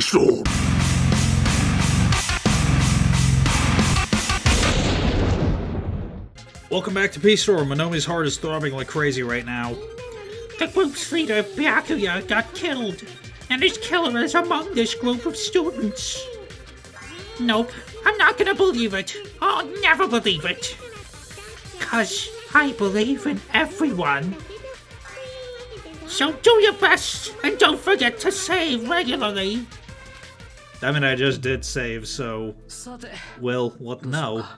Storm. Welcome back to Peace Storm. Monomi's heart is throbbing like crazy right now. The group's leader, Byakuya, got killed, and his killer is among this group of students. Nope, I'm not gonna believe it. I'll never believe it. 'Cause I believe in everyone. So do your best, and don't forget to save regularly. I mean, I just did save, so... Well, what now?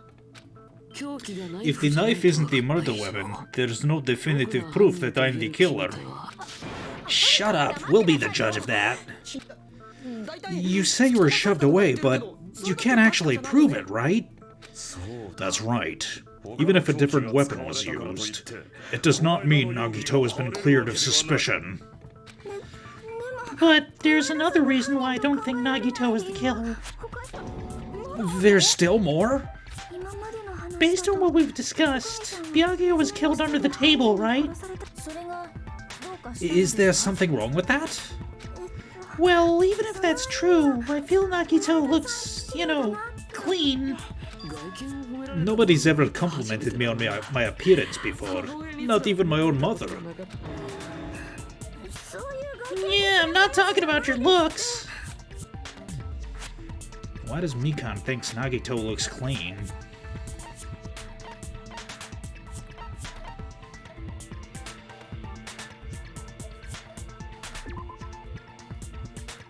If the knife isn't the murder weapon, there's no definitive proof that I'm the killer. Shut up, we'll be the judge of that. You say you were shoved away, but you can't actually prove it, right? That's right. Even if a different weapon was used, it does not mean Nagito has been cleared of suspicion. But there's another reason why I don't think Nagito is the killer. There's still more? Based on what we've discussed, Byakuya was killed under the table, right? Is there something wrong with that? Well, even if that's true, I feel Nagito looks, clean. Nobody's ever complimented me on my appearance before. Not even my own mother. Yeah, I'm not talking about your looks. Why does Mikan think Nagito looks clean?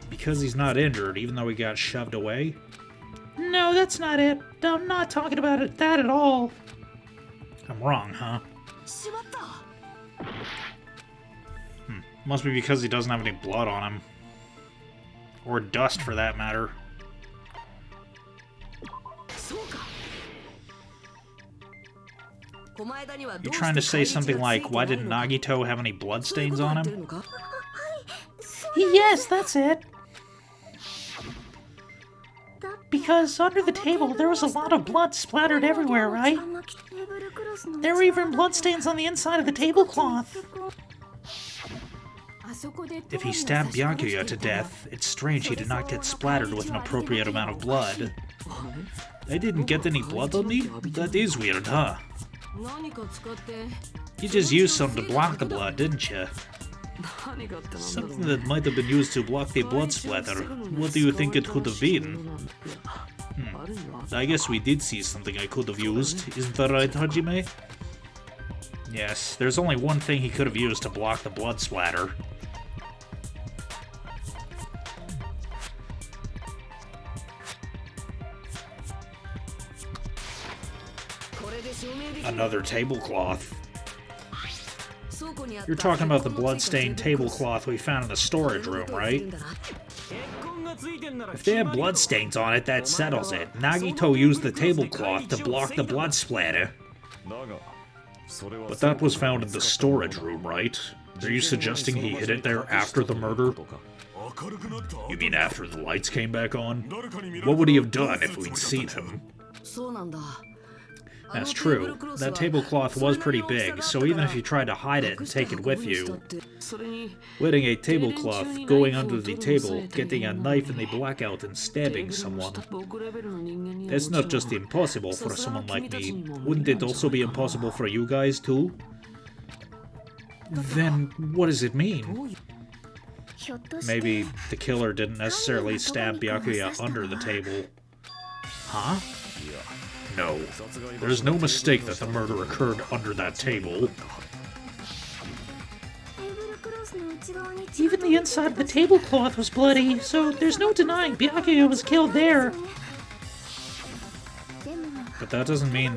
Because he's not injured, even though he got shoved away? No, that's not it. I'm not talking about that at all. I'm wrong, huh? Must be because he doesn't have any blood on him. Or dust, for that matter. You're trying to say something like, why didn't Nagito have any bloodstains on him? Yes, that's it. Because under the table, there was a lot of blood splattered everywhere, right? There were even bloodstains on the inside of the tablecloth. If he stabbed Byakuya to death, it's strange he did not get splattered with an appropriate amount of blood. I didn't get any blood on me? That is weird, huh? You just used something to block the blood, didn't you? Something that might have been used to block the blood splatter. What do you think it could have been? I guess we did see something I could have used. Isn't that right, Hajime? Yes, there's only one thing he could have used to block the blood splatter. Another tablecloth. You're talking about the bloodstained tablecloth we found in the storage room, right? If they had bloodstains on it, that settles it. Nagito used the tablecloth to block the blood splatter. But that was found in the storage room, right? Are you suggesting he hid it there after the murder? You mean after the lights came back on? What would he have done if we'd seen him? That's true. That tablecloth was pretty big, so even if you tried to hide it and take it with you, wearing a tablecloth, going under the table, getting a knife in the blackout and stabbing someone, that's not just impossible for someone like me. Wouldn't it also be impossible for you guys, too? Then what does it mean? Maybe the killer didn't necessarily stab Byakuya under the table. Huh? No. There's no mistake that the murder occurred under that table. Even the inside of the tablecloth was bloody, so there's no denying Byakuya was killed there. But that doesn't mean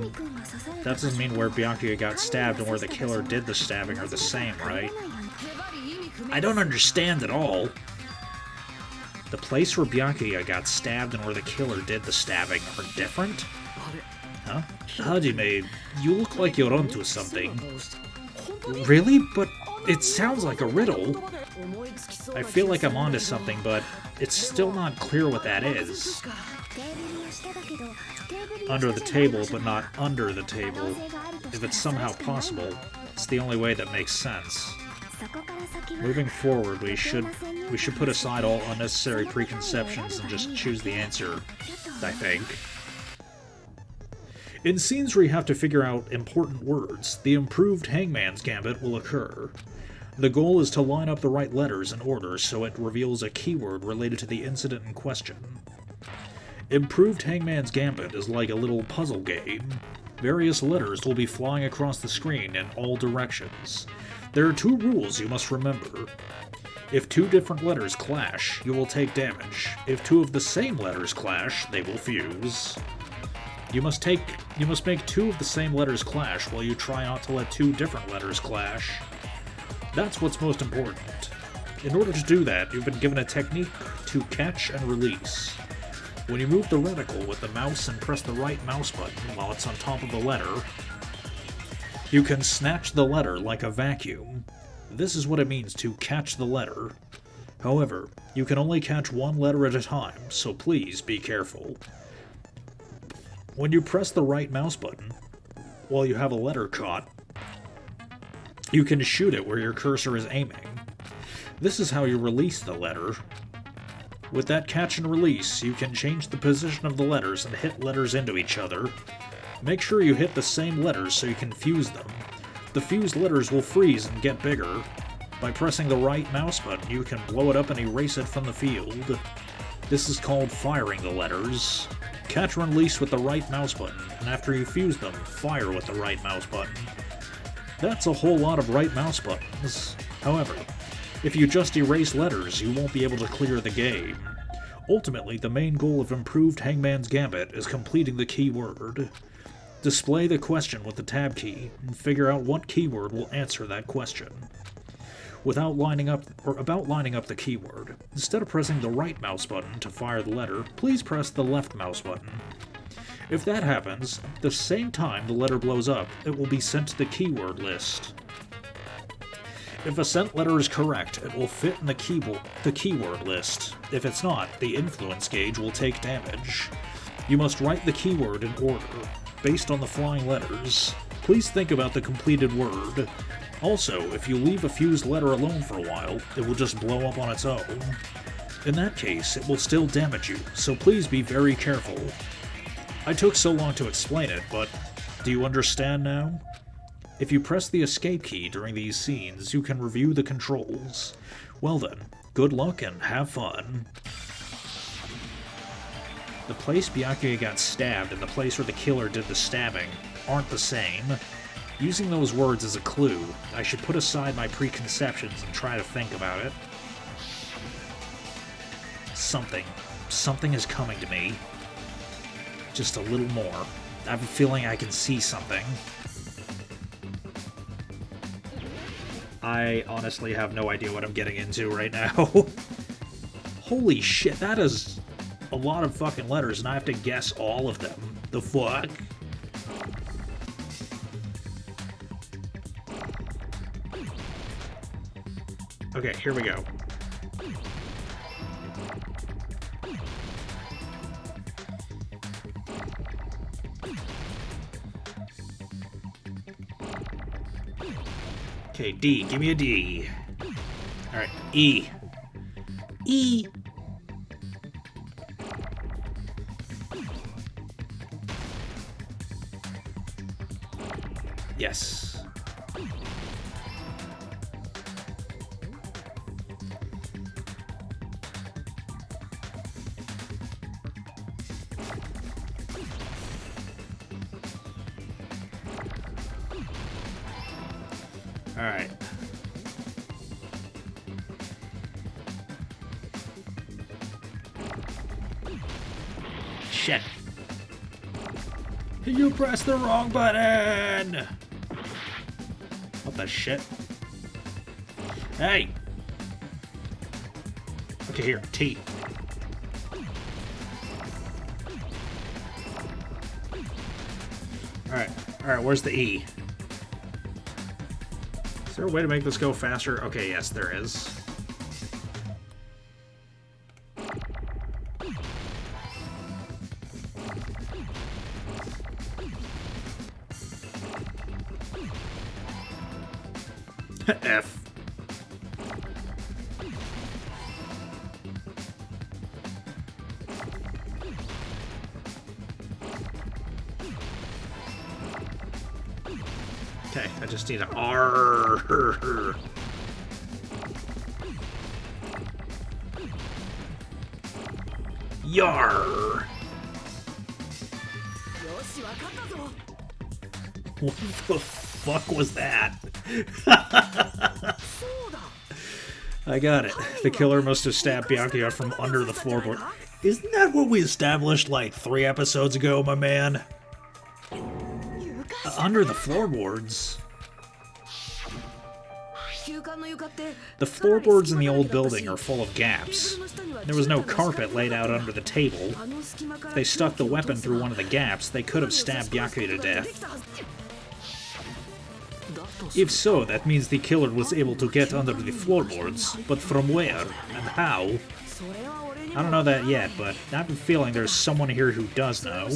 where Byakuya got stabbed and where the killer did the stabbing are the same, right? I don't understand at all. The place where Byakuya got stabbed and where the killer did the stabbing are different? Huh? Hajime, you look like you're onto something. Really? But it sounds like a riddle. I feel like I'm onto something, but it's still not clear what that is. Under the table, but not under the table. If it's somehow possible, it's the only way that makes sense. Moving forward, we should We should put aside all unnecessary preconceptions and just choose the answer, I think. In scenes where you have to figure out important words, the improved Hangman's Gambit will occur. The goal is to line up the right letters in order so it reveals a keyword related to the incident in question. Improved Hangman's Gambit is like a little puzzle game. Various letters will be flying across the screen in all directions. There are 2 rules you must remember. If 2 different letters clash, you will take damage. If 2 of the same letters clash, they will fuse. You must make 2 of the same letters clash while you try not to let 2 different letters clash. That's what's most important. In order to do that, you've been given a technique to catch and release. When you move the reticle with the mouse and press the right mouse button while it's on top of the letter, you can snatch the letter like a vacuum. This is what it means to catch the letter. However, you can only catch 1 letter at a time, so please be careful. When you press the right mouse button, while you have a letter caught, you can shoot it where your cursor is aiming. This is how you release the letter. With that catch and release, you can change the position of the letters and hit letters into each other. Make sure you hit the same letters so you can fuse them. The fused letters will freeze and get bigger. By pressing the right mouse button, you can blow it up and erase it from the field. This is called firing the letters. Catch and release with the right mouse button, and after you fuse them, fire with the right mouse button. That's a whole lot of right mouse buttons. However, if you just erase letters, you won't be able to clear the game. Ultimately, the main goal of improved Hangman's Gambit is completing the keyword. Display the question with the tab key, and figure out what keyword will answer that question. About lining up the keyword, instead of pressing the right mouse button to fire the letter, please press the left mouse button. If that happens, at the same time the letter blows up, it will be sent to the keyword list. If a sent letter is correct, it will fit in the keyword list. If it's not, the influence gauge will take damage. You must write the keyword in order, based on the flying letters. Please think about the completed word. Also, if you leave a fused letter alone for a while, it will just blow up on its own. In that case, it will still damage you, so please be very careful. I took so long to explain it, but do you understand now? If you press the escape key during these scenes, you can review the controls. Well then, good luck and have fun. The place Byakuya got stabbed and the place where the killer did the stabbing aren't the same. Using those words as a clue, I should put aside my preconceptions and try to think about it. Something is coming to me. Just a little more. I have a feeling I can see something. I honestly have no idea what I'm getting into right now. Holy shit, that is a lot of fucking letters, and I have to guess all of them. The fuck? Okay, here we go. Okay, D. Give me a D. Alright, E. E. Yes. Alright. Shit. You pressed the wrong button! What the shit? Hey! Okay, here, T. Alright, where's the E? Is there a way to make this go faster? Okay, yes, there is. F. Okay, I just need a R. Yar. What the fuck was that? I got it. The killer must have stabbed Byakuya from under the floorboard. Isn't that what we established like 3 episodes ago, my man? Under the floorboards? The floorboards in the old building are full of gaps. There was no carpet laid out under the table. If they stuck the weapon through one of the gaps, they could have stabbed Byakuya to death. If so, that means the killer was able to get under the floorboards, but from where and how? I don't know that yet, but I have a feeling there's someone here who does know.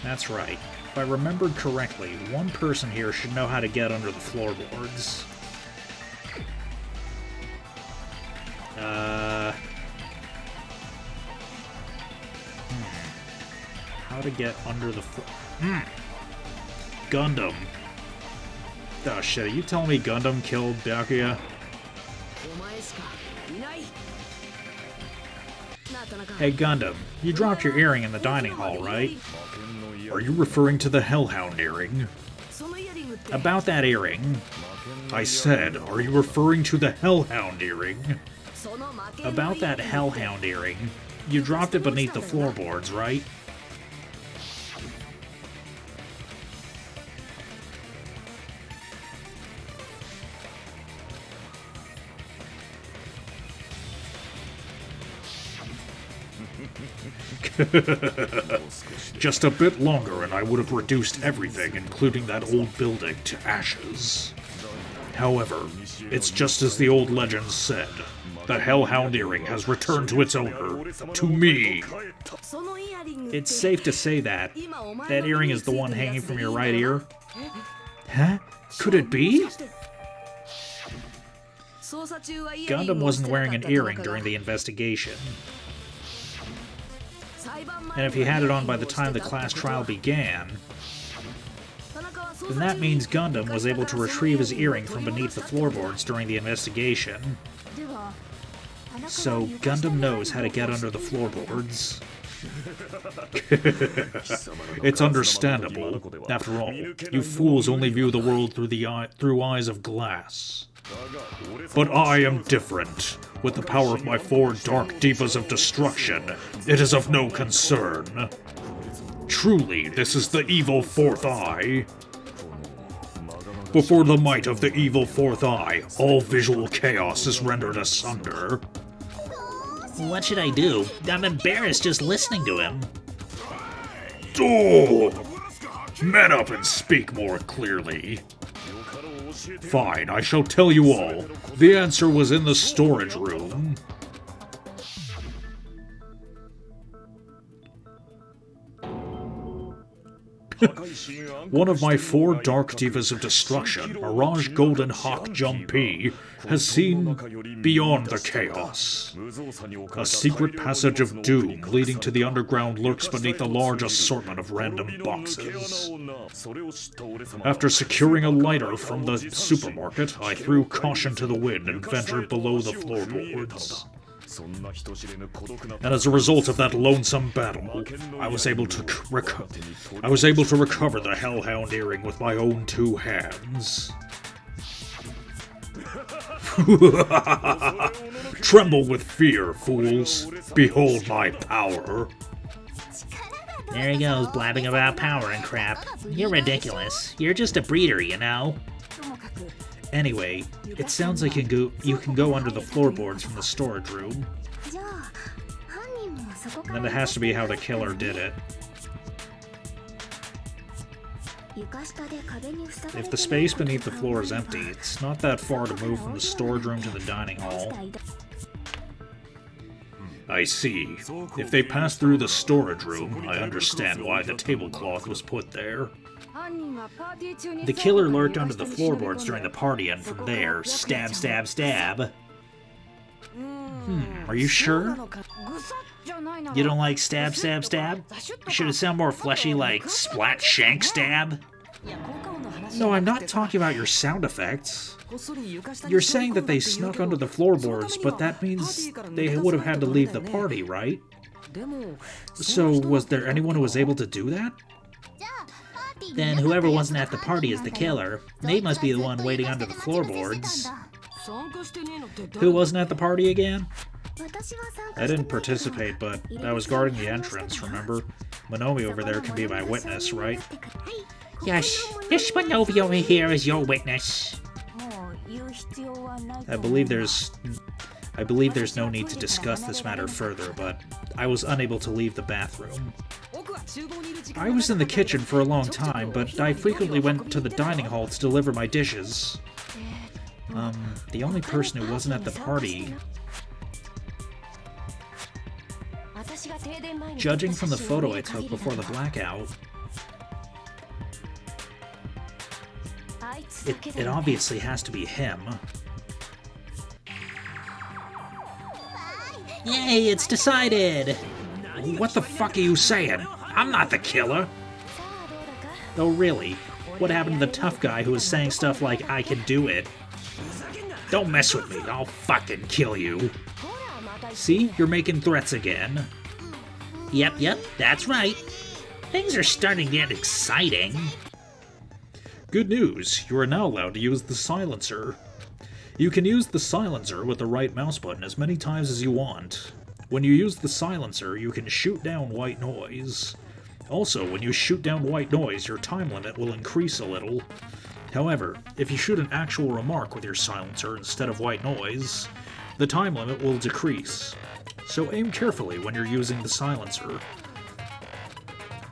That's right. If I remembered correctly, one person here should know how to get under the floorboards. How to get under the Gundam. Oh shit, are you telling me Gundam killed Byakuya? Hey Gundam, you dropped your earring in the dining hall, right? Are you referring to the Hellhound earring? About that earring. I said, are you referring to the Hellhound earring? About that Hellhound earring. You dropped it beneath the floorboards, right? Just a bit longer and I would have reduced everything, including that old building, to ashes. However, it's just as the old legends said. The Hellhound earring has returned to its owner, to me. It's safe to say that. That earring is the one hanging from your right ear? Huh? Could it be? Gundam wasn't wearing an earring during the investigation. And if he had it on by the time the class trial began, then that means Gundam was able to retrieve his earring from beneath the floorboards during the investigation. So Gundam knows how to get under the floorboards. It's understandable. After all, you fools only view the world through eyes of glass. But I am different. With the power of my 4 dark divas of destruction, it is of no concern. Truly, this is the evil 4th eye. Before the might of the evil 4th eye, all visual chaos is rendered asunder. What should I do? I'm embarrassed just listening to him. Oh! Man up and speak more clearly. Fine, I shall tell you all. The answer was in the storage room. One of my 4 dark divas of destruction, Mirage Golden Hawk Jumpy, has seen beyond the chaos. A secret passage of doom leading to the underground lurks beneath a large assortment of random boxes. After securing a lighter from the supermarket, I threw caution to the wind and ventured below the floorboards. And as a result of that lonesome battle, I was able to recover the Hellhound earring with my own 2 hands. Tremble with fear, fools. Behold my power. There he goes, blabbing about power and crap. You're ridiculous. You're just a breeder, you know? Anyway, it sounds like you can go under the floorboards from the storage room. And then it has to be how the killer did it. If the space beneath the floor is empty, it's not that far to move from the storage room to the dining hall. I see. If they pass through the storage room, I understand why the tablecloth was put there. The killer lurked under the floorboards during the party, and from there, stab, stab, stab. Are you sure? You don't like stab, stab, stab? Should it sound more fleshy like splat, shank, stab? No, I'm not talking about your sound effects. You're saying that they snuck under the floorboards, but that means they would have had to leave the party, right? So, was there anyone who was able to do that? Then whoever wasn't at the party is the killer. They must be the one waiting under the floorboards. Who wasn't at the party again? I didn't participate, but I was guarding the entrance, remember? Monomi over there can be my witness, right? Yes, this Manobi over here is your witness. I believe there's no need to discuss this matter further, but I was unable to leave the bathroom. I was in the kitchen for a long time, but I frequently went to the dining hall to deliver my dishes. The only person who wasn't at the party... Judging from the photo I took before the blackout, it obviously has to be him. Yay, it's decided! What the fuck are you saying? I'm not the killer! Oh really? What happened to the tough guy who was saying stuff like, I can do it? Don't mess with me, I'll fucking kill you. See? You're making threats again. Yep, that's right. Things are starting to get exciting. Good news, you are now allowed to use the silencer. You can use the silencer with the right mouse button as many times as you want. When you use the silencer, you can shoot down white noise. Also, when you shoot down white noise, your time limit will increase a little. However, if you shoot an actual remark with your silencer instead of white noise, the time limit will decrease. So aim carefully when you're using the silencer.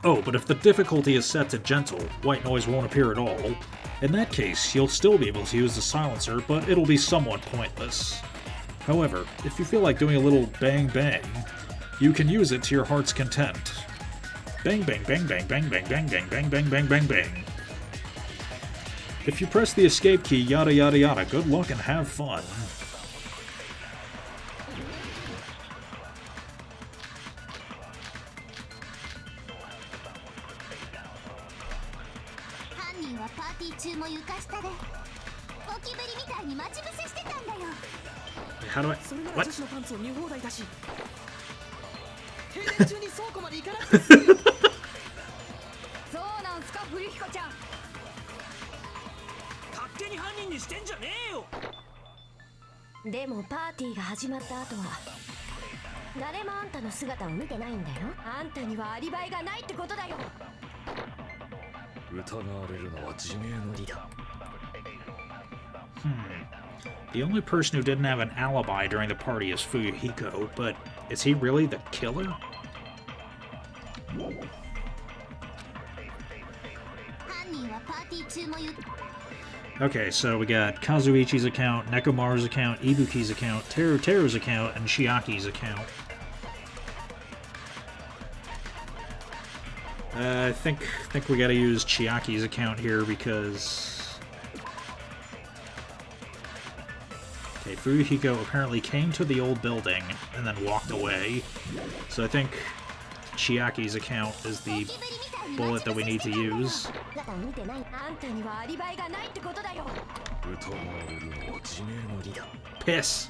Oh, but if the difficulty is set to gentle, white noise won't appear at all. In that case, you'll still be able to use the silencer, but it'll be somewhat pointless. However, if you feel like doing a little bang bang, you can use it to your heart's content. Bang bang bang bang bang bang bang bang bang bang bang bang bang. If you press the escape key, yada yada yada, good luck and have fun. How do I... What? The only person who didn't have an alibi during the party is Fuyuhiko, but is he really the killer? Okay, so we got Kazuichi's account, Nekomaru's account, Ibuki's account, Teru's account, and Chiaki's account. I think we gotta use Chiaki's account here because... Okay, Fuyuhiko apparently came to the old building and then walked away. So I think Chiaki's account is the bullet that we need to use. Piss!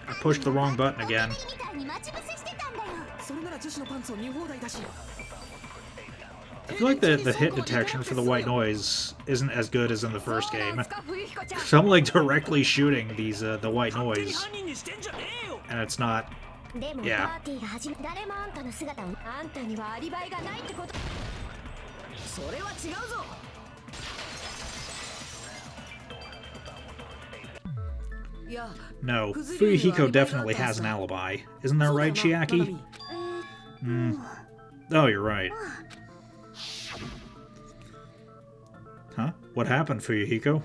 I pushed the wrong button again. I feel like the hit detection for the white noise isn't as good as in the first game. So I'm like directly shooting these the white noise, and it's not. Yeah. No, Fuyuhiko definitely has an alibi. Isn't that right, Chiaki? Oh, you're right. Huh? What happened, Fuyuhiko?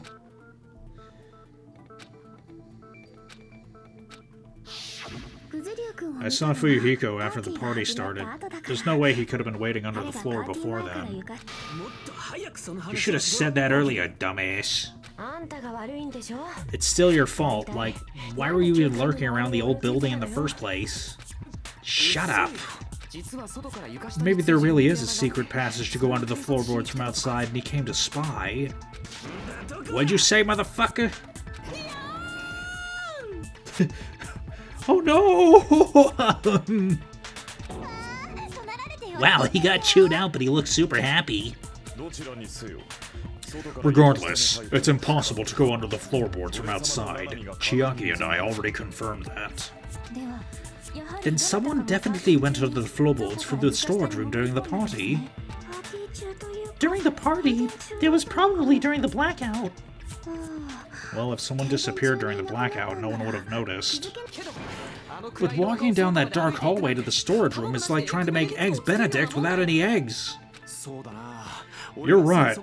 I saw Fuyuhiko after the party started. There's no way he could have been waiting under the floor before then. You should have said that earlier, dumbass. It's still your fault. Like, why were you even lurking around the old building in the first place? Shut up. Maybe there really is a secret passage to go under the floorboards from outside and he came to spy. What'd you say, motherfucker? Oh no! Wow, he got chewed out, but he looks super happy. Regardless, it's impossible to go under the floorboards from outside. Chiaki and I already confirmed that. Then someone definitely went under the floorboards from the storage room during the party. During the party? It was probably during the blackout. Well, if someone disappeared during the blackout, no one would have noticed. But walking down that dark hallway to the storage room is like trying to make Eggs Benedict without any eggs. You're right.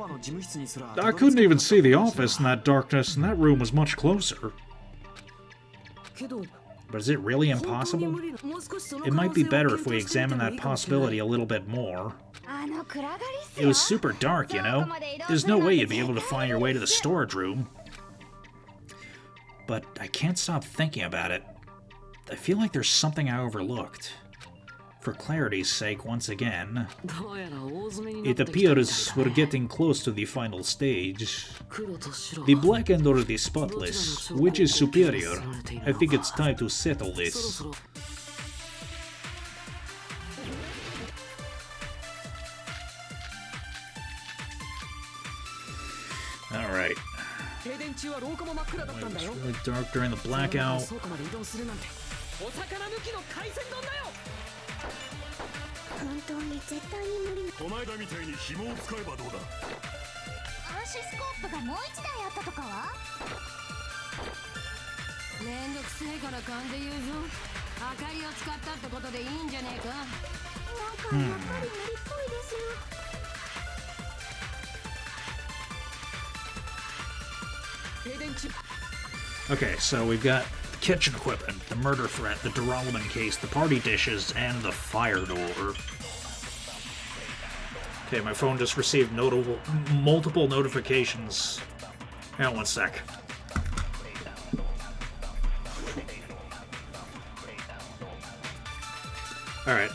I couldn't even see the office in that darkness, and that room was much closer. But is it really impossible? It might be better if we examine that possibility a little bit more. It was super dark, you know? There's no way you'd be able to find your way to the storage room. But I can't stop thinking about it. I feel like there's something I overlooked. For clarity's sake, once again, it appears we're getting close to the final stage. The black and or the spotless, which is superior? I think it's time to settle this. Alright. It's really dark during the blackout. Okay, so we've got the kitchen equipment, the murder threat, the Duralman case, the party dishes, and the fire door. Okay, my phone just received multiple notifications. Hang on one sec. Alright.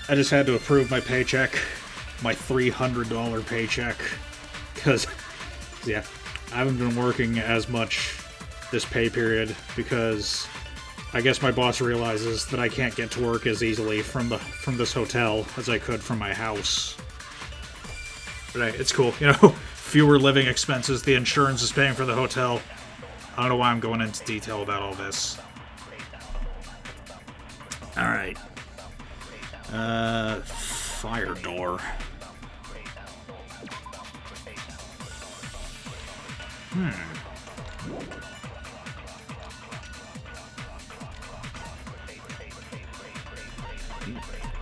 I just had to approve my paycheck. My $300 paycheck. Because, yeah, I haven't been working as much this pay period because I guess my boss realizes that I can't get to work as easily from this hotel as I could from my house. But hey, it's cool, you know, fewer living expenses, the insurance is paying for the hotel. I don't know why I'm going into detail about all this. Alright. Fire door.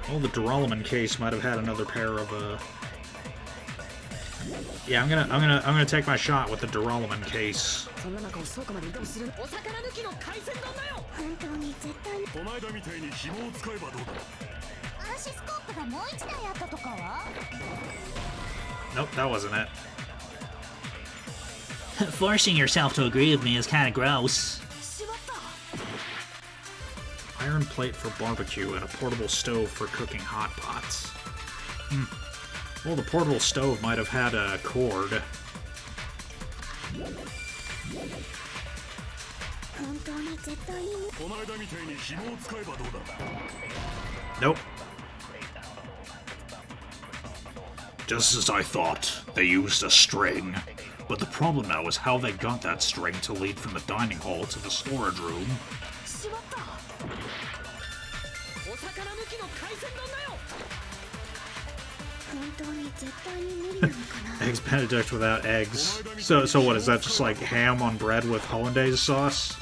Well, the Duralman case might have had another pair of yeah, I'm gonna take my shot with the Duralman case. Nope, that wasn't it. Forcing yourself to agree with me is kind of gross. Iron plate for barbecue and a portable stove for cooking hot pots. Well, the portable stove might have had a cord. Nope. Just as I thought, they used a string. But the problem now is how they got that string to lead from the dining hall to the storage room. Eggs Benedict without eggs. So what, is that just like ham on bread with hollandaise sauce?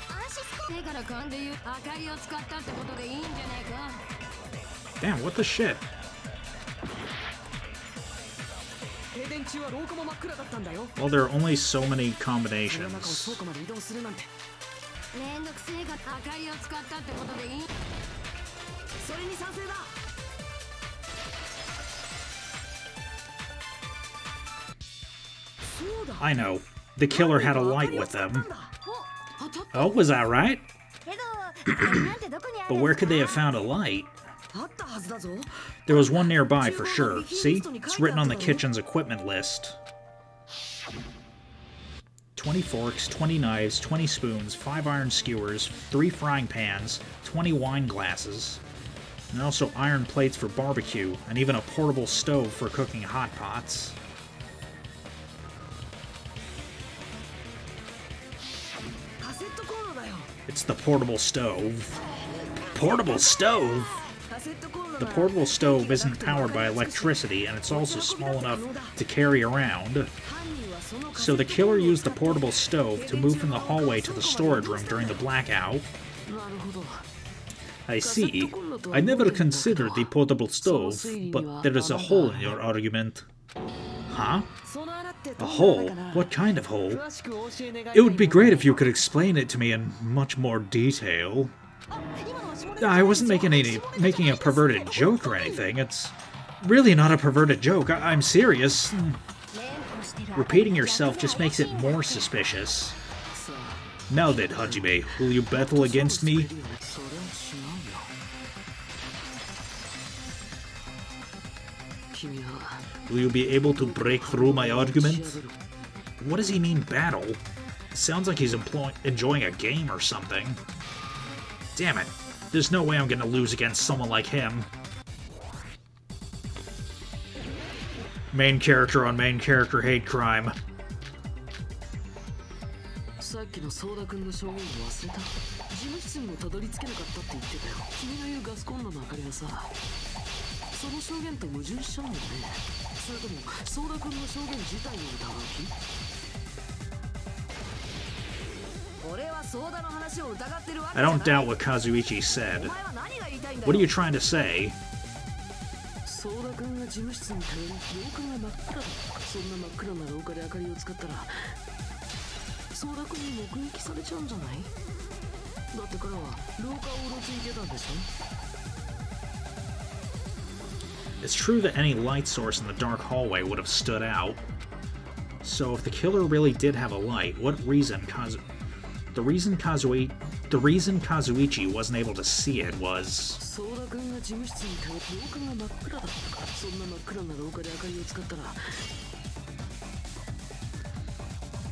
Damn, what the shit? Well, there are only so many combinations. I know. The killer had a light with them. Oh, was that right? But where could they have found a light? There was one nearby for sure. See? It's written on the kitchen's equipment list. 20 forks, 20 knives, 20 spoons, 5 iron skewers, 3 frying pans, 20 wine glasses, and also iron plates for barbecue, and even a portable stove for cooking hot pots. It's the portable stove. Portable stove? The portable stove isn't powered by electricity, and it's also small enough to carry around. So the killer used the portable stove to move from the hallway to the storage room during the blackout. I see. I never considered the portable stove, but there is a hole in your argument. Huh? A hole? What kind of hole? It would be great if you could explain it to me in much more detail. I wasn't making a perverted joke or anything. It's really not a perverted joke. I'm serious. Repeating yourself just makes it more suspicious. Now then, Hajime, will you battle against me? Will you be able to break through my argument? What does he mean, battle? It sounds like he's enjoying a game or something. Damn it. There's no way I'm gonna lose against someone like him. Main character on main character hate crime. I don't doubt what Kazuichi said. What are you trying to say? It's true that any light source in the dark hallway would have stood out. So if the killer really did have a light, what reason the reason Kazuichi wasn't able to see it was...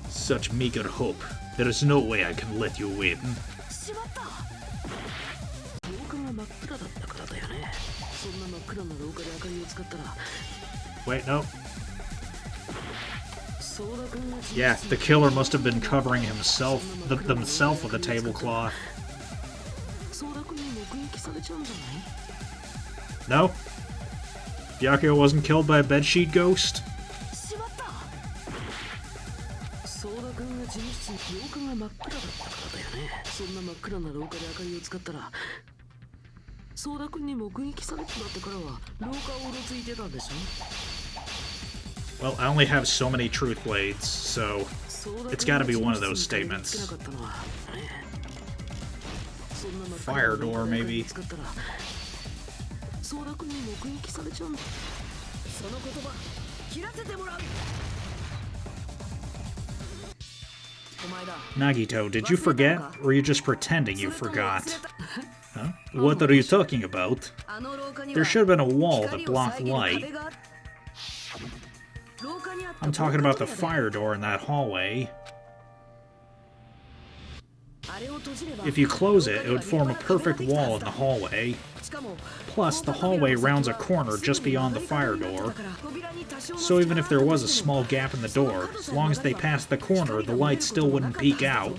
Such meager hope. There is no way I can let you win. Wait, no. Yeah, the killer must have been covering themselves with a tablecloth. No? Byakuya wasn't killed by a bedsheet ghost? Well, I only have so many truth blades, so it's gotta be one of those statements. Fire door, maybe. Nagito, did you forget? Or are you just pretending you forgot? Huh? What are you talking about? There should have been a wall that blocked light. I'm talking about the fire door in that hallway. If you close it, it would form a perfect wall in the hallway. Plus, the hallway rounds a corner just beyond the fire door. So even if there was a small gap in the door, as long as they passed the corner, the light still wouldn't peek out.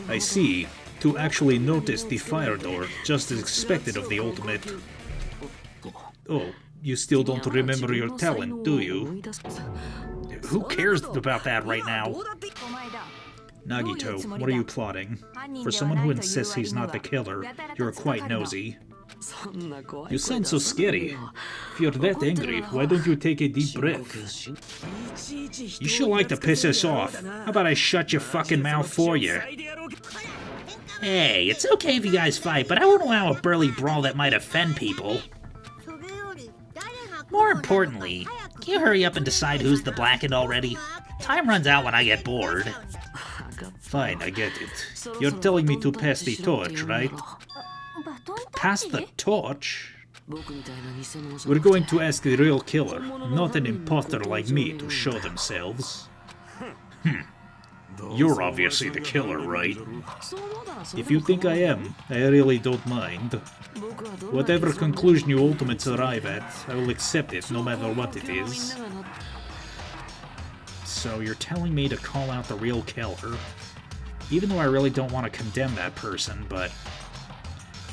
I see. To actually notice the fire door, just as expected of the ultimate. Oh, you still don't remember your talent, do you? Who cares about that right now? Nagito, what are you plotting? For someone who insists he's not the killer, you're quite nosy. You sound so scary. If you're that angry, why don't you take a deep breath? You sure like to piss us off. How about I shut your fucking mouth for you? Hey, it's okay if you guys fight, but I won't allow a burly brawl that might offend people. More importantly, can you hurry up and decide who's the blackened already? Time runs out when I get bored. Fine, I get it. You're telling me to pass the torch, right? Pass the torch? We're going to ask the real killer, not an imposter like me, to show themselves. You're obviously the killer, right? If you think I am, I really don't mind. Whatever conclusion you ultimately arrive at, I will accept it, no matter what it is. So you're telling me to call out the real killer? Even though I really don't want to condemn that person, but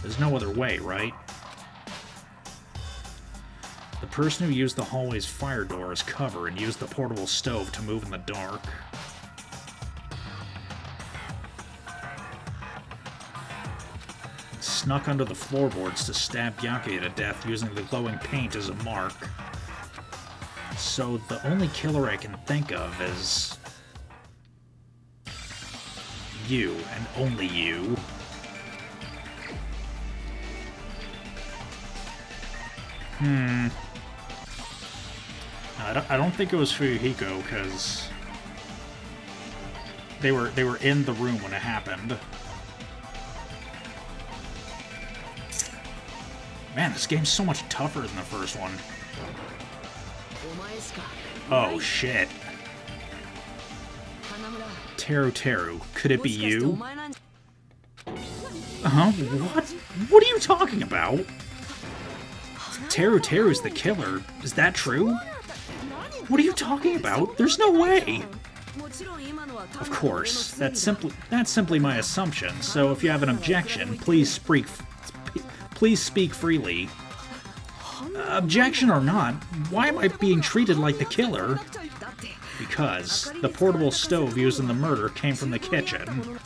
there's no other way, right? The person who used the hallway's fire door as cover and used the portable stove to move in the dark. Snuck under the floorboards to stab Byakuya to death using the glowing paint as a mark. So the only killer I can think of is you, and only you. I don't think it was Fuyuhiko, because they were in the room when it happened. Man, this game's so much tougher than the first one. Oh, shit. Teru, could it be you? What? What are you talking about? Teru's the killer. Is that true? What are you talking about? There's no way! Of course, that's simply my assumption, so if you have an objection, please speak freely. Objection or not, why am I being treated like the killer? Because the portable stove used in the murder came from the kitchen.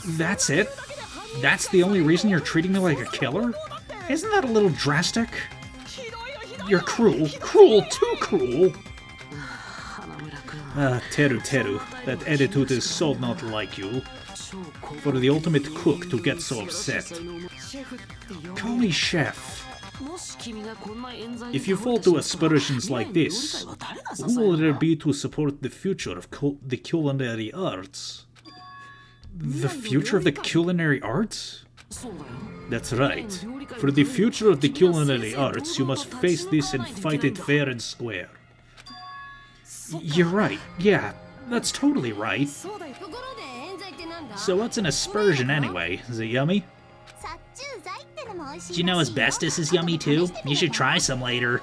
That's it? That's the only reason you're treating me like a killer? Isn't that a little drastic? You're cruel. Cruel, too cruel! Teru, that attitude is so not like you. For the ultimate cook to get so upset. Call me chef. If you fall to aspersions like this, who will there be to support the future of the culinary arts? The future of the culinary arts? That's right. For the future of the culinary arts, you must face this and fight it fair and square. You're right. Yeah, that's totally right. So what's an aspersion anyway? Is it yummy? Do you know asbestos is yummy too? You should try some later.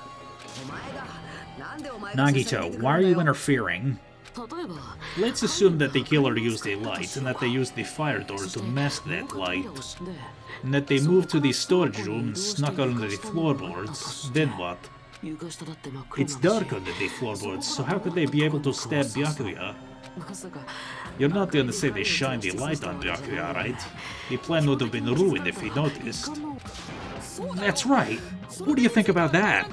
Nagito, why are you interfering? Let's assume that the killer used a light, and that they used the fire door to mask that light. And that they moved to the storage room and snuck under the floorboards. Then what? It's dark under the floorboards, so how could they be able to stab Byakuya? You're not gonna say they shined the light on Byakuya, right? The plan would have been ruined if he noticed. That's right. What do you think about that?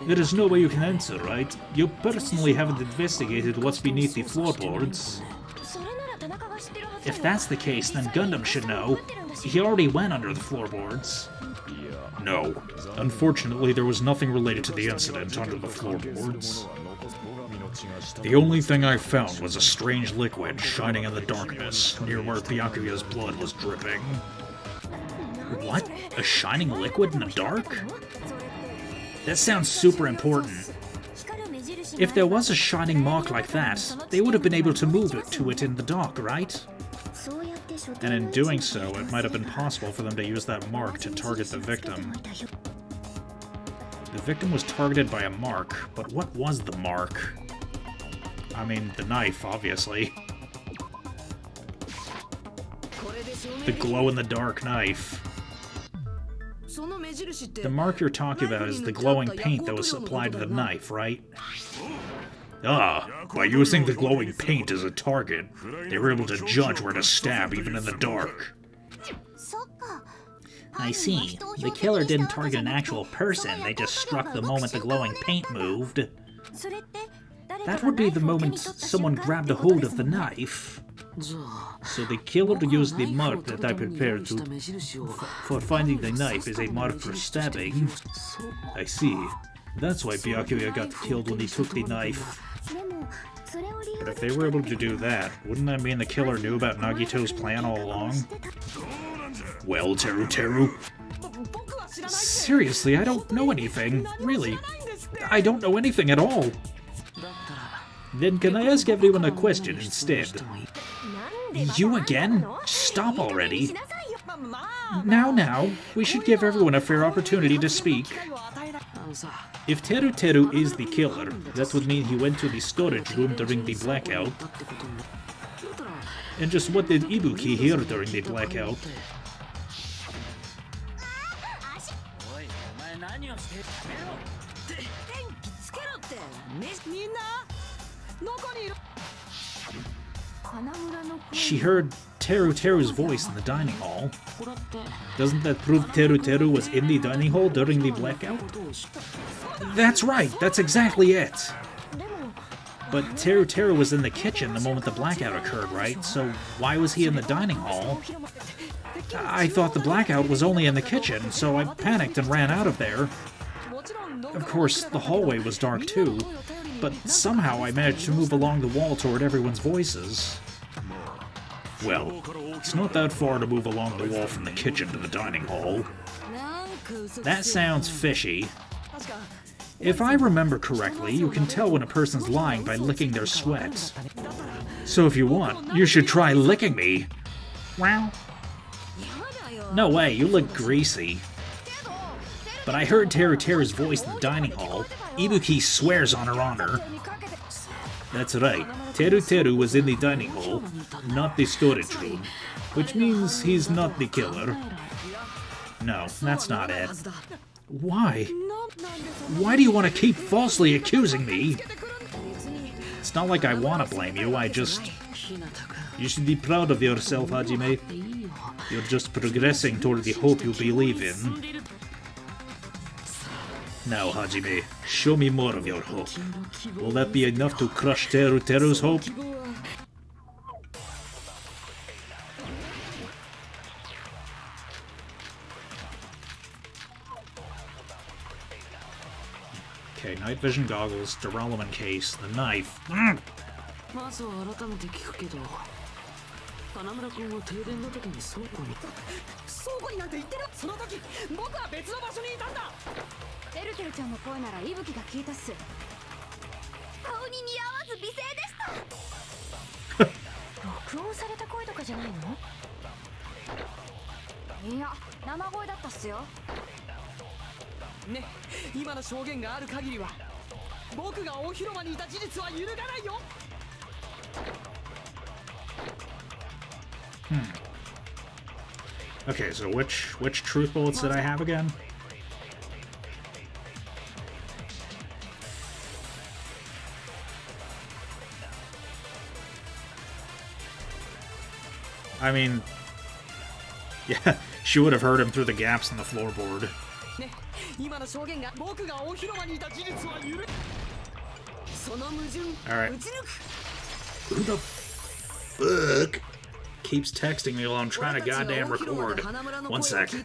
There is no way you can answer, right? You personally haven't investigated what's beneath the floorboards. If that's the case, then Gundam should know. He already went under the floorboards. No. Unfortunately, there was nothing related to the incident under the floorboards. The only thing I found was a strange liquid shining in the darkness, near where Byakuya's blood was dripping. What? A shining liquid in the dark? That sounds super important. If there was a shining mark like that, they would have been able to move it to it in the dark, right? And in doing so, it might have been possible for them to use that mark to target the victim. The victim was targeted by a mark, but what was the mark? I mean, the knife, obviously. The glow-in-the-dark knife. The mark you're talking about is the glowing paint that was applied to the knife, right? By using the glowing paint as a target, they were able to judge where to stab even in the dark. I see. The killer didn't target an actual person, they just struck the moment the glowing paint moved. That would be the moment someone grabbed a hold of the knife. So the killer used the mark that I prepared for finding the knife as a mark for stabbing. I see. That's why Byakuya got killed when he took the knife. But if they were able to do that, wouldn't that mean the killer knew about Nagito's plan all along? Well, Teru. Seriously, I don't know anything. Really. I don't know anything at all. Then can I ask everyone a question instead? You again? Stop already. Now, we should give everyone a fair opportunity to speak. If Teru is the killer, that would mean he went to the storage room during the blackout. And just what did Ibuki hear during the blackout? She heard Teru's voice in the dining hall. Doesn't that prove Teru was in the dining hall during the blackout? That's right, that's exactly it! But Teru was in the kitchen the moment the blackout occurred, right? So why was he in the dining hall? I thought the blackout was only in the kitchen, so I panicked and ran out of there. Of course, the hallway was dark too, but somehow I managed to move along the wall toward everyone's voices. Well, it's not that far to move along the wall from the kitchen to the dining hall. That sounds fishy. If I remember correctly, you can tell when a person's lying by licking their sweat. So if you want, you should try licking me. Wow. No way, you look greasy. But I heard Teru's voice in the dining hall. Ibuki swears on her honor. That's right, Teru was in the dining hall, not the storage room, which means he's not the killer. No, that's not it. Why? Why do you want to keep falsely accusing me? It's not like I want to blame you, You should be proud of yourself, Hajime. You're just progressing toward the hope you believe in. Now, Hajime, show me more of your hope. Will that be enough to crush Teru's hope? Okay, night vision goggles, Duralumin case, the knife. Mm. Okay, so which truth bullets did I have again? I mean, yeah, she would have heard him through the gaps in the floorboard. Alright. Who the fuck keeps texting me while I'm trying to goddamn record? One sec. Are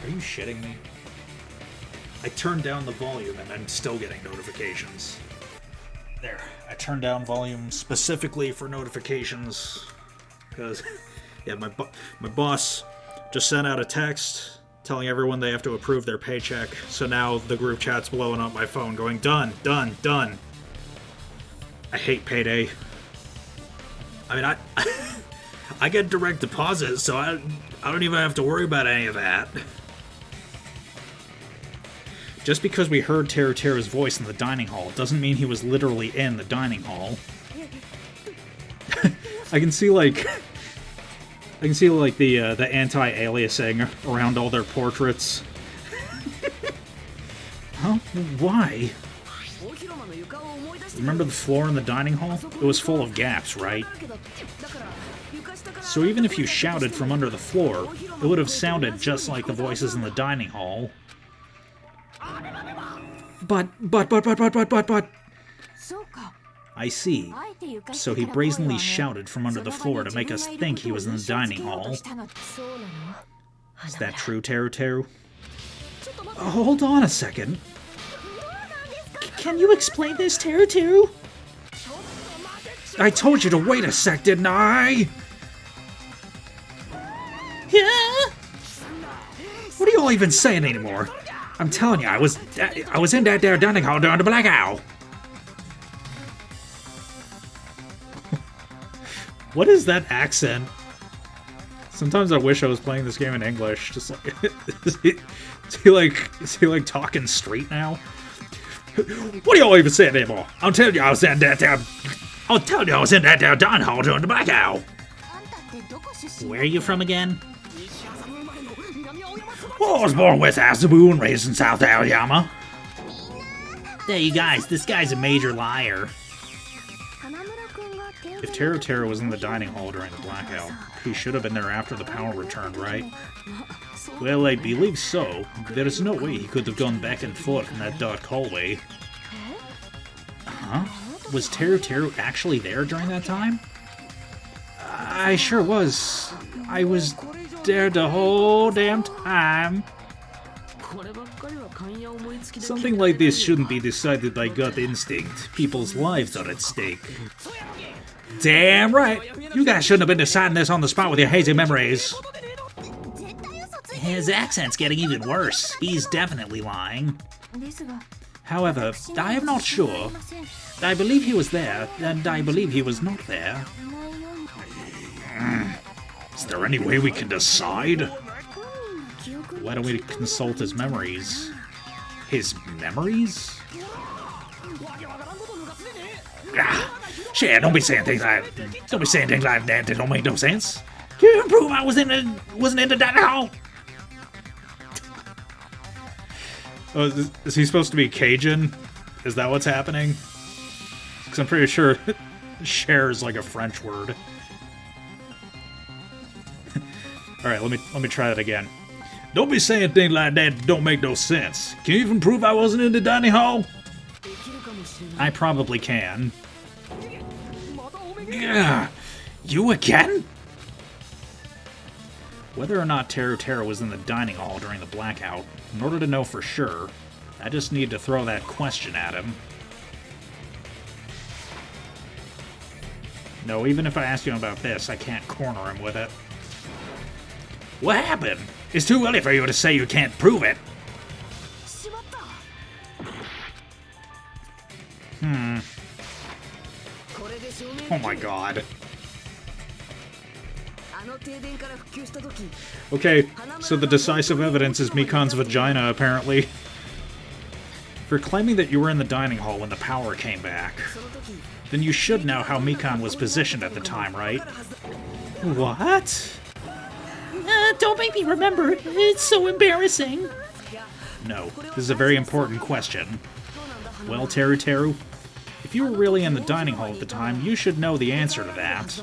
you shitting me? I turned down the volume and I'm still getting notifications. There, I turned down volume specifically for notifications because, yeah, my boss just sent out a text telling everyone they have to approve their paycheck, so now the group chat's blowing up my phone going, done. I hate payday. I mean, I get direct deposit, so I don't even have to worry about any of that. Just because we heard Teru's voice in the dining hall doesn't mean he was literally in the dining hall. I can see like the anti-aliasing around all their portraits. Huh? Why? Remember the floor in the dining hall? It was full of gaps, right? So even if you shouted from under the floor, it would have sounded just like the voices in the dining hall. But. I see. So he brazenly shouted from under the floor to make us think he was in the dining hall. Is that true, Teru? Hold on a second. Can you explain this, Teru? I told you to wait a sec, didn't I? Yeah? What are you all even saying anymore? I'm telling you, I was in that there dining hall during the blackout. What is that accent? Sometimes I wish I was playing this game in English. Just like, is he like talking straight now? What are y'all even saying anymore? I'm telling you, I was in that there dining hall during the blackout. Where are you from again? Well, I was born West Asabu and raised in South Aoyama. Hey, you guys, this guy's a major liar. If Teru was in the dining hall during the blackout, he should have been there after the power returned, right? Well, I believe so. There is no way he could have gone back and forth in that dark hallway. Huh? Was Teru actually there during that time? I sure was. I was there the whole damn time. Something like this shouldn't be decided by gut instinct. People's lives are at stake. Damn right! You guys shouldn't have been deciding this on the spot with your hazy memories. His accent's getting even worse. He's definitely lying. However, I am not sure. I believe he was there, and I believe he was not there. Is there any way we can decide? Why don't we consult his memories? His memories? Shit, don't be saying things like that. They don't make no sense. Can you prove I wasn't in the dining hall? Oh, is he supposed to be Cajun? Is that what's happening? Because I'm pretty sure share is like a French word. All right, let me try that again. Don't be saying things like that don't make no sense. Can you even prove I wasn't in the dining hall? I probably can. Yeah, you again? Whether or not Teru was in the dining hall during the blackout, in order to know for sure, I just need to throw that question at him. No, even if I ask him about this, I can't corner him with it. What happened? It's too early for you to say you can't prove it. Oh my god. Okay, so the decisive evidence is Mikan's vagina, apparently. If you're claiming that you were in the dining hall when the power came back, then you should know how Mikan was positioned at the time, right? What? Don't make me remember. It's so embarrassing. No, this is a very important question. Well, Teru, if you were really in the dining hall at the time, you should know the answer to that.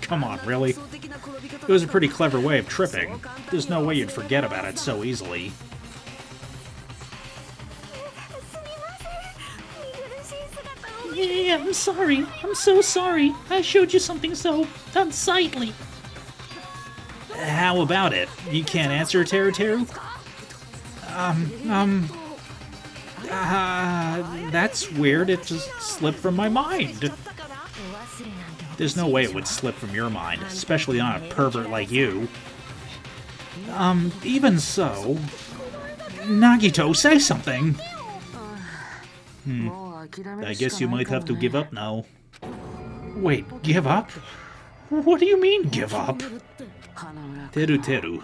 Come on, really? It was a pretty clever way of tripping. There's no way you'd forget about it so easily. Yeah, I'm sorry. I'm so sorry. I showed you something so unsightly. How about it? You can't answer, Teru? That's weird. It just slipped from my mind. There's no way it would slip from your mind, especially on a pervert like you. Even so... Nagito, say something! I guess you might have to give up now. Wait, give up? What do you mean, give up? Teru,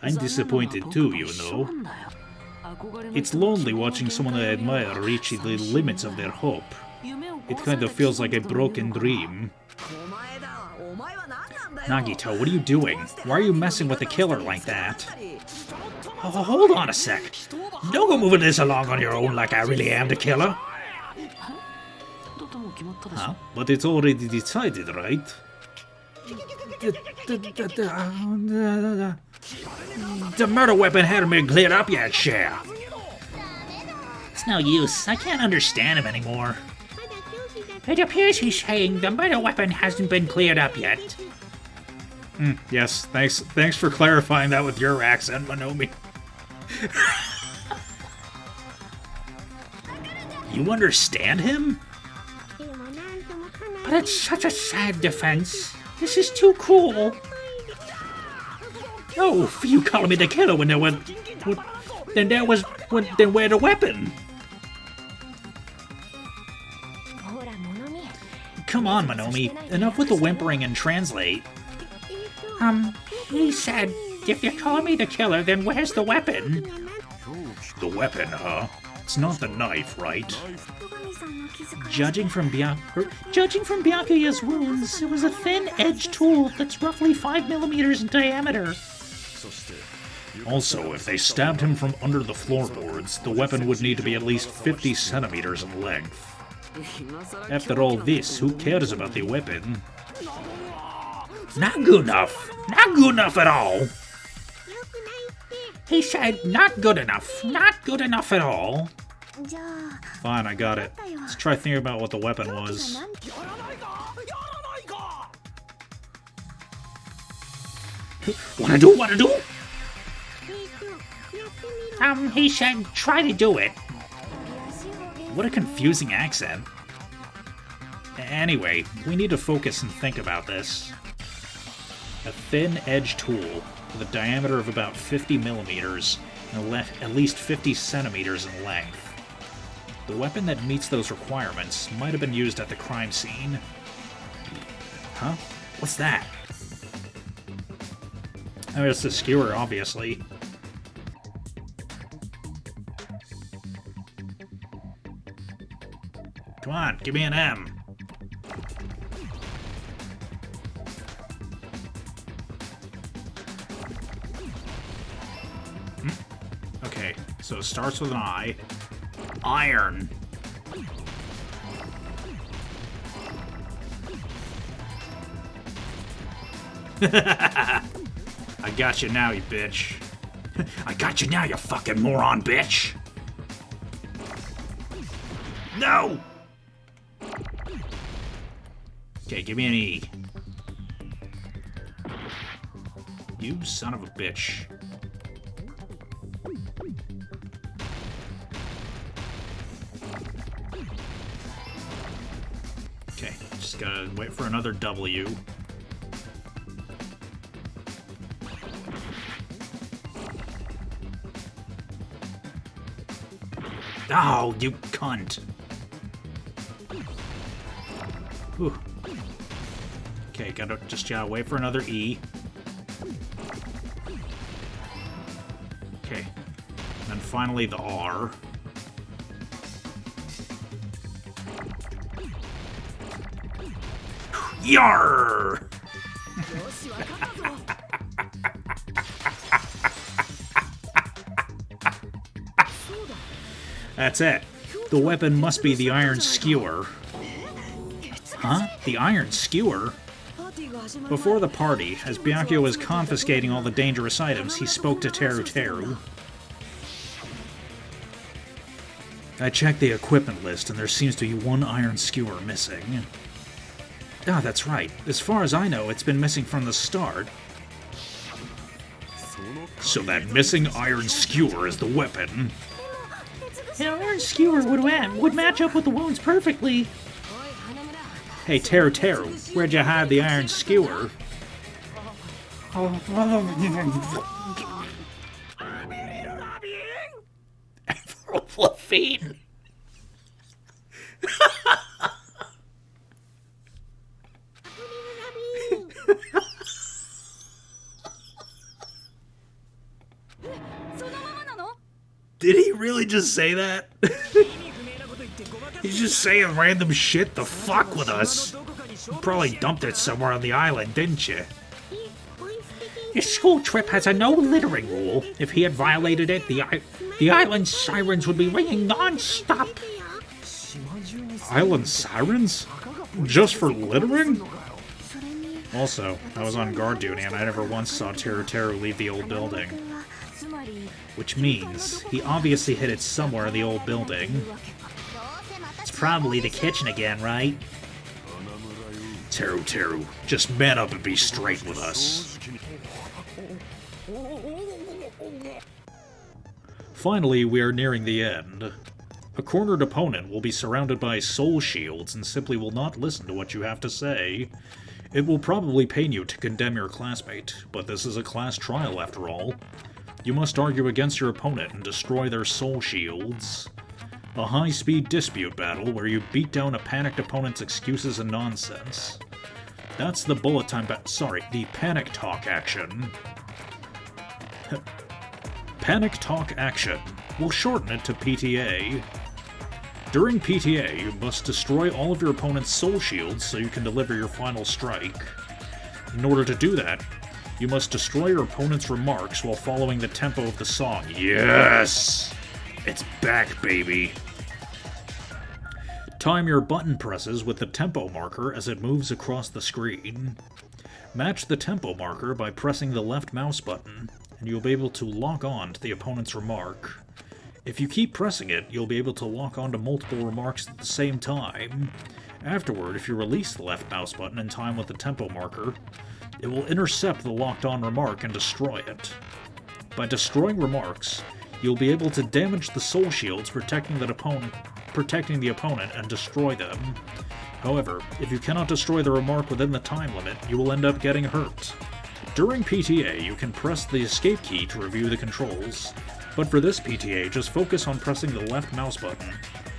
I'm disappointed too, you know. It's lonely watching someone I admire reach the limits of their hope. It kind of feels like a broken dream. Nagito, what are you doing? Why are you messing with the killer like that? Oh, hold on a sec. Don't go moving this along on your own like I really am the killer. Huh? But it's already decided, right? The murder weapon hadn't been cleared up yet, Cher. It's no use. I can't understand him anymore. It appears he's saying the murder weapon hasn't been cleared up yet. Yes, thanks for clarifying that with your accent, Monomi. You understand him? But it's such a sad defense. This is too cruel. Oh, you calling me the killer when there was... Then where the weapon? Come on, Monomi. Enough with the whimpering and translate. He said, if you're calling me the killer, then where's the weapon? The weapon, huh? It's not the knife, right? Judging from Byakuya's wounds, it was a thin-edged tool that's roughly 5 millimeters in diameter. Also, if they stabbed him from under the floorboards, the weapon would need to be at least 50 centimeters in length. After all this, who cares about the weapon? Not good enough! Not good enough at all! He said, not good enough. Not good enough at all. Fine, I got it. Let's try thinking about what the weapon was. Wanna do? He said, try to do it. What a confusing accent. Anyway, we need to focus and think about this. A thin-edged tool with a diameter of about 50 millimeters and at least 50 centimeters in length. The weapon that meets those requirements might have been used at the crime scene. Huh? What's that? I mean, it's the skewer, obviously. Come on, give me an M. Okay, so it starts with an I. Iron. I got you now, you bitch. I got you now, you fucking moron, bitch. No! Okay, give me an E. You son of a bitch. Okay, just gotta wait for another W. Oh, you cunt. Whew. Okay, gotta wait for another E. Okay. And then finally the R. Yarr! That's it. The weapon must be the iron skewer. Huh? The iron skewer? Before the party, as Byakuya was confiscating all the dangerous items, he spoke to Teru. I checked the equipment list, and there seems to be one iron skewer missing. Ah, that's right. As far as I know, it's been missing from the start. So that missing iron skewer is the weapon. An iron skewer would match up with the wounds perfectly. Hey, Teru, where'd you hide the iron skewer? Fluffine. Did he really just say that? He's just saying random shit to fuck with us. You probably dumped it somewhere on the island, didn't you? Your school trip has a no littering rule. If he had violated it, the island sirens would be ringing non-stop. Island sirens? Just for littering? Also, I was on guard duty and I never once saw Teru leave the old building. Which means, he obviously hid it somewhere in the old building. It's probably the kitchen again, right? Teru, just man up and be straight with us. Finally, we are nearing the end. A cornered opponent will be surrounded by soul shields and simply will not listen to what you have to say. It will probably pain you to condemn your classmate, but this is a class trial after all. You must argue against your opponent and destroy their soul shields. A high-speed dispute battle where you beat down a panicked opponent's excuses and nonsense. That's the bullet time the panic talk action. Panic talk action. We'll shorten it to PTA. During PTA, you must destroy all of your opponent's soul shields so you can deliver your final strike. In order to do that, you must destroy your opponent's remarks while following the tempo of the song. Yes! It's back, baby! Time your button presses with the tempo marker as it moves across the screen. Match the tempo marker by pressing the left mouse button, and you'll be able to lock on to the opponent's remark. If you keep pressing it, you'll be able to lock on to multiple remarks at the same time. Afterward, if you release the left mouse button in time with the tempo marker, it will intercept the locked-on remark and destroy it. By destroying remarks, you'll be able to damage the soul shields protecting the opponent and destroy them. However, if you cannot destroy the remark within the time limit, you will end up getting hurt. During PTA, you can press the escape key to review the controls, but for this PTA, just focus on pressing the left mouse button.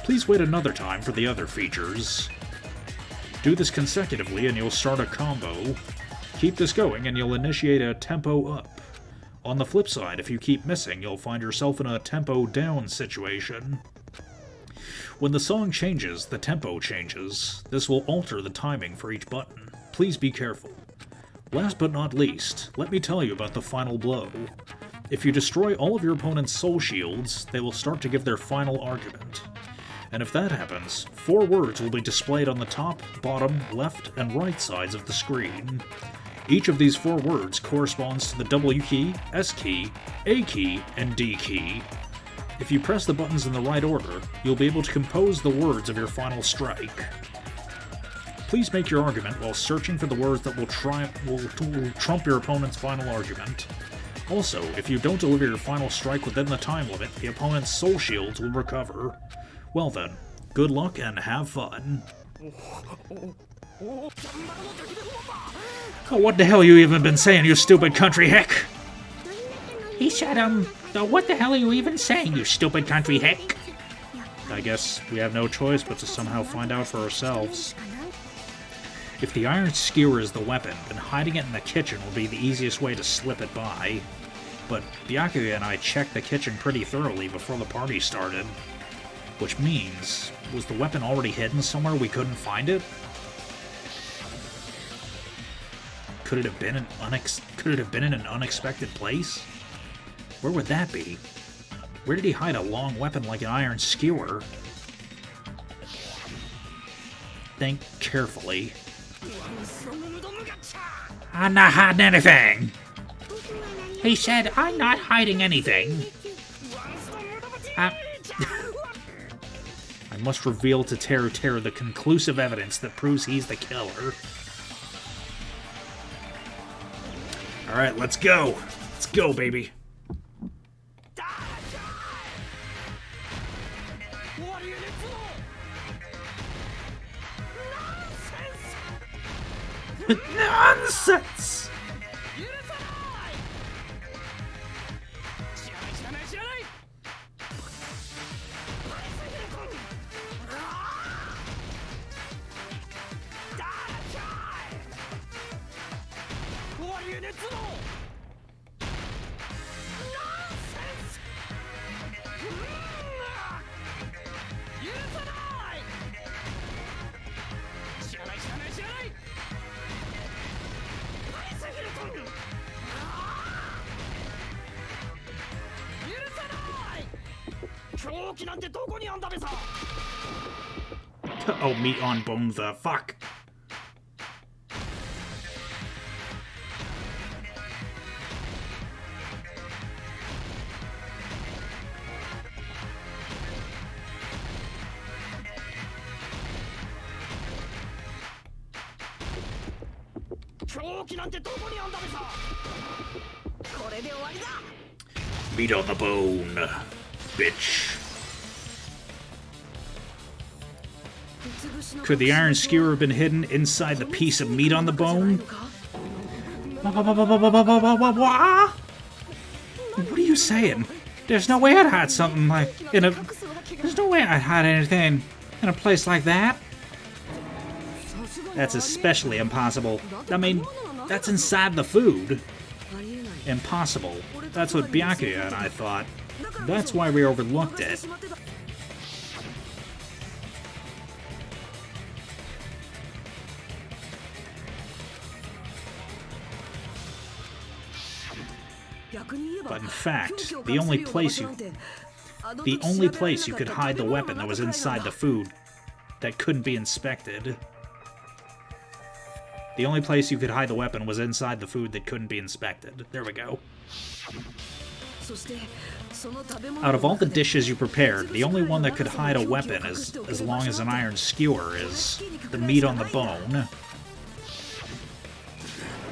Please wait another time for the other features. Do this consecutively and you'll start a combo. Keep this going and you'll initiate a tempo up. On the flip side, if you keep missing, you'll find yourself in a tempo down situation. When the song changes, the tempo changes. This will alter the timing for each button. Please be careful. Last but not least, let me tell you about the final blow. If you destroy all of your opponent's soul shields, they will start to give their final argument. And if that happens, 4 words will be displayed on the top, bottom, left, and right sides of the screen. Each of these 4 words corresponds to the W key, S key, A key, and D key. If you press the buttons in the right order, you'll be able to compose the words of your final strike. Please make your argument while searching for the words that will trump your opponent's final argument. Also, if you don't deliver your final strike within the time limit, the opponent's soul shields will recover. Well then, good luck and have fun. Oh, what the hell you even been saying, you stupid country hick? He said, what the hell are you even saying, you stupid country hick? I guess we have no choice but to somehow find out for ourselves. If the iron skewer is the weapon, then hiding it in the kitchen will be the easiest way to slip it by. But Byakuya and I checked the kitchen pretty thoroughly before the party started. Which means, was the weapon already hidden somewhere we couldn't find it? Could it have been in an unexpected place? Where would that be? Where did he hide a long weapon like an iron skewer? Think carefully. I'm not hiding anything. He said, I'm not hiding anything. I must reveal to Teru the conclusive evidence that proves he's the killer. Alright, let's go. Let's go, baby. Nonsense! Oh, meat on bone the fuck. Meat on the bone, bitch. Could the iron skewer have been hidden inside the piece of meat on the bone? What are you saying? There's no way I'd hide something like in a... There's no way I'd hide anything in a place like that. That's especially impossible. I mean, that's inside the food. Impossible. That's what Byakuya and I thought. That's why we overlooked it. But in fact, the only place you could hide the weapon that was inside the food that couldn't be inspected. The only place you could hide the weapon was inside the food that couldn't be inspected. There we go. Out of all the dishes you prepared, the only one that could hide a weapon as long as an iron skewer is the meat on the bone.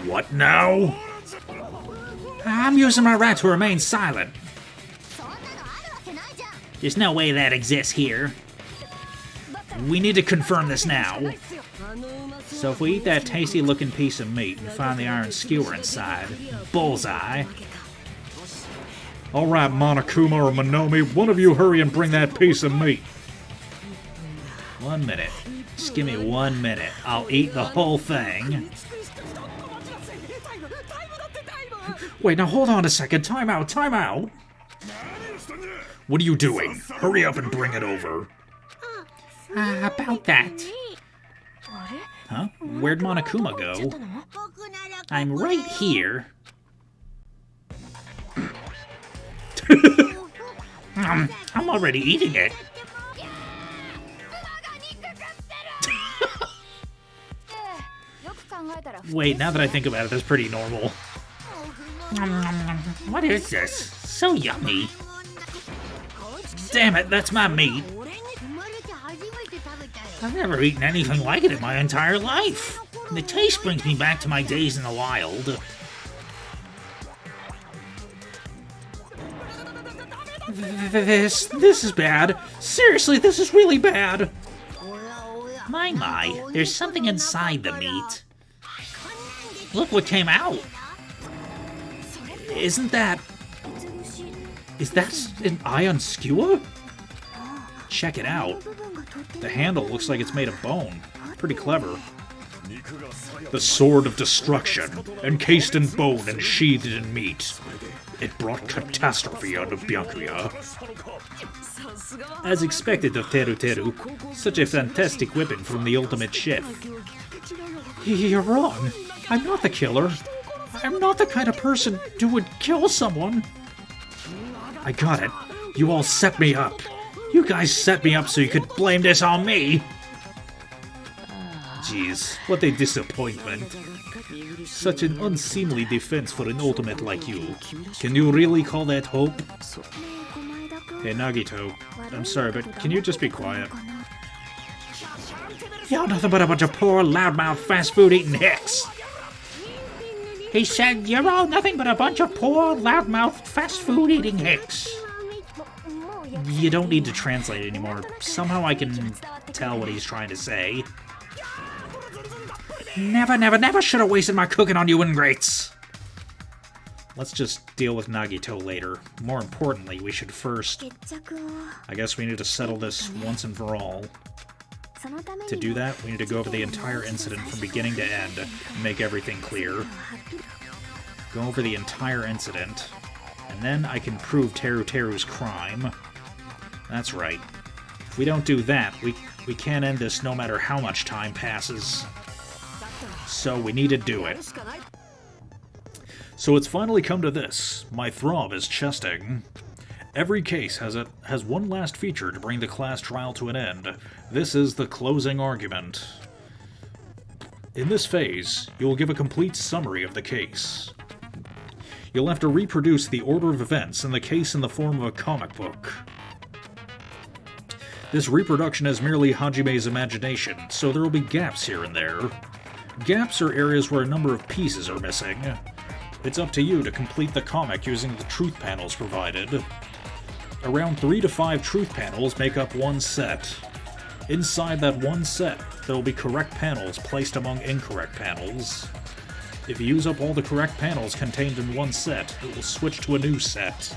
What now? I'm using my right to remain silent. There's no way that exists here. We need to confirm this now. So if we eat that tasty-looking piece of meat and find the iron skewer inside, bullseye. Alright, Monokuma or Monomi, one of you hurry and bring that piece of meat. 1 minute. Just give me 1 minute. I'll eat the whole thing. Wait, now hold on a second. Time out, time out. What are you doing? Hurry up and bring it over. About that. Huh? Where'd Monokuma go? I'm right here. I'm already eating it. Wait, now that I think about it, that's pretty normal. What is this? So yummy. Damn it, that's my meat. I've never eaten anything like it in my entire life. And the taste brings me back to my days in the wild. This is bad. Seriously, this is really bad. My, there's something inside the meat. Look what came out. Is that an iron skewer? Check it out. The handle looks like it's made of bone. Pretty clever. The sword of destruction, encased in bone and sheathed in meat. It brought catastrophe onto Byakuya. As expected of Teru Teru, such a fantastic weapon from the ultimate chef. You're wrong. I'm not the killer. I'm not the kind of person who would kill someone. I got it. You all set me up. You guys set me up so you could blame this on me. Jeez, what a disappointment. Such an unseemly defense for an ultimate like you. Can you really call that hope? Hey, Nagito. I'm sorry, but can you just be quiet? You're nothing but a bunch of poor, loudmouth, fast food eating hicks. He said, you're all nothing but a bunch of poor, loudmouth, fast food eating hicks. You don't need to translate anymore. Somehow I can tell what he's trying to say. Never, never, never should have wasted my cooking on you ingrates. Let's just deal with Nagito later. More importantly, we should first... I guess we need to settle this once and for all. To do that, we need to go over the entire incident from beginning to end and make everything clear. Go over the entire incident, and then I can prove Teru Teru's crime. That's right. If we don't do that, we can't end this no matter how much time passes. So we need to do it. So it's finally come to this. My throb is chesting. Every case has one last feature to bring the class trial to an end. This is the closing argument. In this phase, you will give a complete summary of the case. You'll have to reproduce the order of events in the case in the form of a comic book. This reproduction is merely Hajime's imagination, so there will be gaps here and there. Gaps are areas where a number of pieces are missing. It's up to you to complete the comic using the truth panels provided. Around 3 to 5 truth panels make up one set. Inside that one set, there will be correct panels placed among incorrect panels. If you use up all the correct panels contained in one set, it will switch to a new set.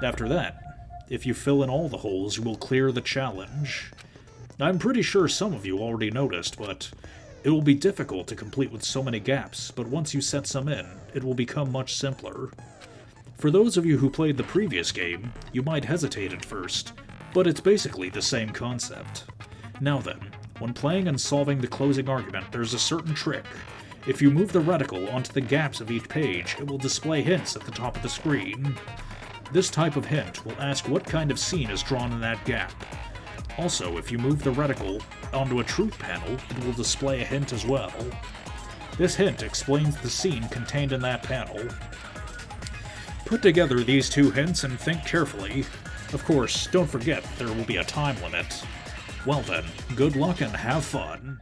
After that, if you fill in all the holes, you will clear the challenge. I'm pretty sure some of you already noticed, but it will be difficult to complete with so many gaps, but once you set some in, it will become much simpler. For those of you who played the previous game, you might hesitate at first, but it's basically the same concept. Now then, when playing and solving the closing argument, there's a certain trick. If you move the reticle onto the gaps of each page, it will display hints at the top of the screen. This type of hint will ask what kind of scene is drawn in that gap. Also, if you move the reticle onto a truth panel, it will display a hint as well. This hint explains the scene contained in that panel. Put together these two hints and think carefully. Of course, don't forget there will be a time limit. Well then, good luck and have fun.